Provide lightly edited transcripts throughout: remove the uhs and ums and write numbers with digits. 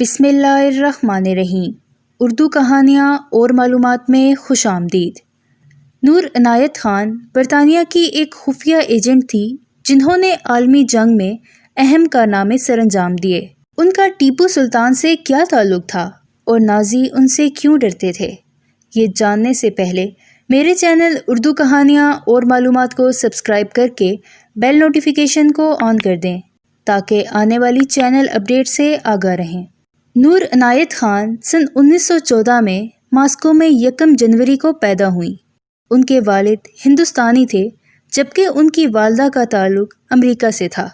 بسم اللہ الرحمن الرحیم۔ اردو کہانیاں اور معلومات میں خوش آمدید۔ نور عنایت خان برطانیہ کی ایک خفیہ ایجنٹ تھی جنہوں نے عالمی جنگ میں اہم کارنامے سر انجام دیے۔ ان کا ٹیپو سلطان سے کیا تعلق تھا اور نازی ان سے کیوں ڈرتے تھے، یہ جاننے سے پہلے میرے چینل اردو کہانیاں اور معلومات کو سبسکرائب کر کے بیل نوٹیفیکیشن کو آن کر دیں تاکہ آنے والی چینل اپڈیٹ سے آگاہ رہیں۔ نور عنایت خان سن 1914 میں ماسکو میں 1 جنوری کو پیدا ہوئیں۔ ان کے والد ہندوستانی تھے جبکہ ان کی والدہ کا تعلق امریکہ سے تھا۔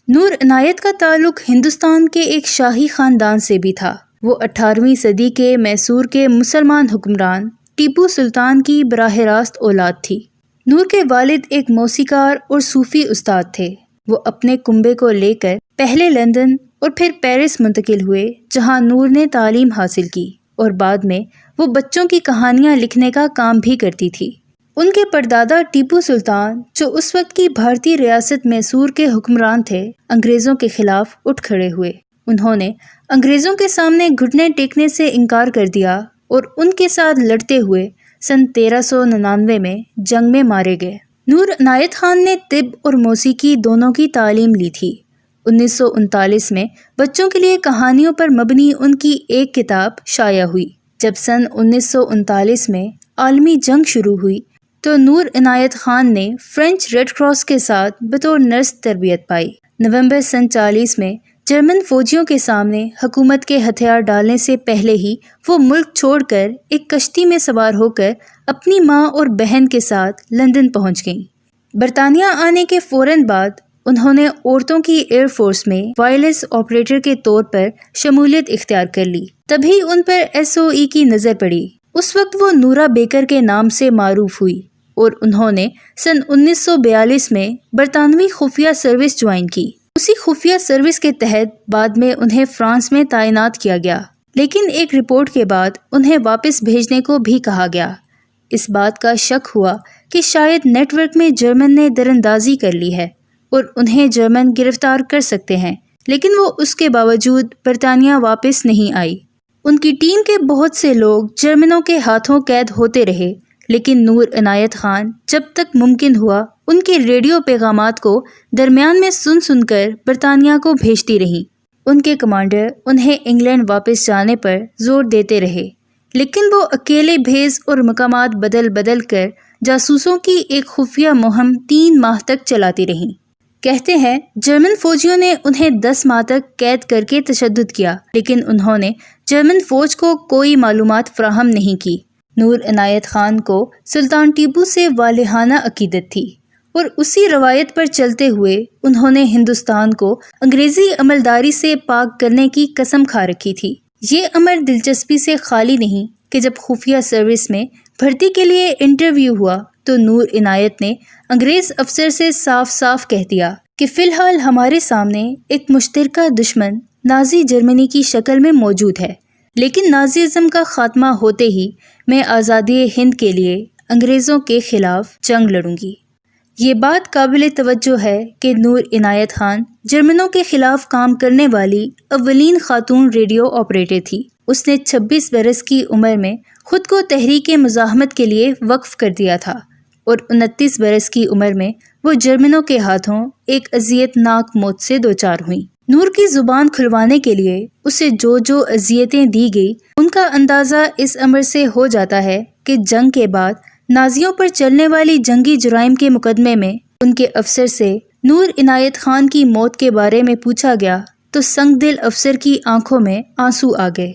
نور عنایت کا تعلق ہندوستان کے ایک شاہی خاندان سے بھی تھا۔ وہ 18ویں صدی کے میسور کے مسلمان حکمران ٹیپو سلطان کی براہ راست اولاد تھی۔ نور کے والد ایک موسیقار اور صوفی استاد تھے۔ وہ اپنے کنبے کو لے کر پہلے لندن اور پھر پیرس منتقل ہوئے جہاں نور نے تعلیم حاصل کی اور بعد میں وہ بچوں کی کہانیاں لکھنے کا کام بھی کرتی تھی۔ ان کے پردادا ٹیپو سلطان جو اس وقت کی بھارتی ریاست میسور کے حکمران تھے، انگریزوں کے خلاف اٹھ کھڑے ہوئے۔ انہوں نے انگریزوں کے سامنے گھٹنے ٹیکنے سے انکار کر دیا اور ان کے ساتھ لڑتے ہوئے سن 1399 میں جنگ میں مارے گئے۔ نور عنایت خان نے طب اور موسیقی دونوں کی تعلیم لی تھی۔ 1939 میں بچوں کے لیے کہانیوں پر مبنی ان کی ایک کتاب شائع ہوئی۔ جب سن 1939 میں عالمی جنگ شروع ہوئی تو نور عنایت خان نے فرینچ ریڈ کراس کے ساتھ بطور نرس تربیت پائی۔ نومبر سن 40 میں جرمن فوجیوں کے سامنے حکومت کے ہتھیار ڈالنے سے پہلے ہی وہ ملک چھوڑ کر ایک کشتی میں سوار ہو کر اپنی ماں اور بہن کے ساتھ لندن پہنچ گئیں۔ برطانیہ آنے کے فوراً بعد انہوں نے عورتوں کی ایئر فورس میں وائرلیس آپریٹر کے طور پر شمولیت اختیار کر لی۔ تبھی ان پر SOE کی نظر پڑی۔ اس وقت وہ نورا بیکر کے نام سے معروف ہوئی اور انہوں نے سن 1942 میں برطانوی خفیہ سروس جوائن کی۔ اسی خفیہ سروس کے تحت بعد میں انہیں فرانس میں تعینات کیا گیا، لیکن ایک رپورٹ کے بعد انہیں واپس بھیجنے کو بھی کہا گیا۔ اس بات کا شک ہوا کہ شاید نیٹ ورک میں جرمن نے دراندازی کر لی ہے اور انہیں جرمن گرفتار کر سکتے ہیں، لیکن وہ اس کے باوجود برطانیہ واپس نہیں آئی۔ ان کی ٹیم کے بہت سے لوگ جرمنوں کے ہاتھوں قید ہوتے رہے، لیکن نور عنایت خان جب تک ممکن ہوا ان کے ریڈیو پیغامات کو درمیان میں سن کر برطانیہ کو بھیجتی رہیں۔ ان کے کمانڈر انہیں انگلینڈ واپس جانے پر زور دیتے رہے، لیکن وہ اکیلے بھیس اور مقامات بدل کر جاسوسوں کی ایک خفیہ مہم 3 ماہ تک چلاتی رہیں۔ کہتے ہیں جرمن فوجیوں نے انہیں 10 ماہ تک قید کر کے تشدد کیا، لیکن انہوں نے جرمن فوج کو کوئی معلومات فراہم نہیں کی۔ نور عنایت خان کو سلطان ٹیپو سے والہانہ عقیدت تھی اور اسی روایت پر چلتے ہوئے انہوں نے ہندوستان کو انگریزی عملداری سے پاک کرنے کی قسم کھا رکھی تھی۔ یہ امر دلچسپی سے خالی نہیں کہ جب خفیہ سروس میں بھرتی کے لیے انٹرویو ہوا تو نور عنایت نے انگریز افسر سے صاف کہہ دیا کہ فی الحال ہمارے سامنے ایک مشترکہ دشمن نازی جرمنی کی شکل میں موجود ہے، لیکن نازیزم کا خاتمہ ہوتے ہی میں آزادی ہند کے لیے انگریزوں کے خلاف جنگ لڑوں گی۔ یہ بات قابل توجہ ہے کہ نور عنایت خان جرمنوں کے خلاف کام کرنے والی اولین خاتون ریڈیو آپریٹر تھی۔ اس نے 26 برس کی عمر میں خود کو تحریک مزاحمت کے لیے وقف کر دیا تھا اور 29 برس کی عمر میں وہ جرمنوں کے ہاتھوں ایک اذیت ناک موت سے دوچار ہوئیں۔ نور کی زبان کھلوانے کے لیے اسے جو اذیتیں دی گئی ان کا اندازہ اس امر سے ہو جاتا ہے کہ جنگ کے بعد نازیوں پر چلنے والی جنگی جرائم کے مقدمے میں ان کے افسر سے نور عنایت خان کی موت کے بارے میں پوچھا گیا تو سنگ دل افسر کی آنکھوں میں آنسو آ گئے۔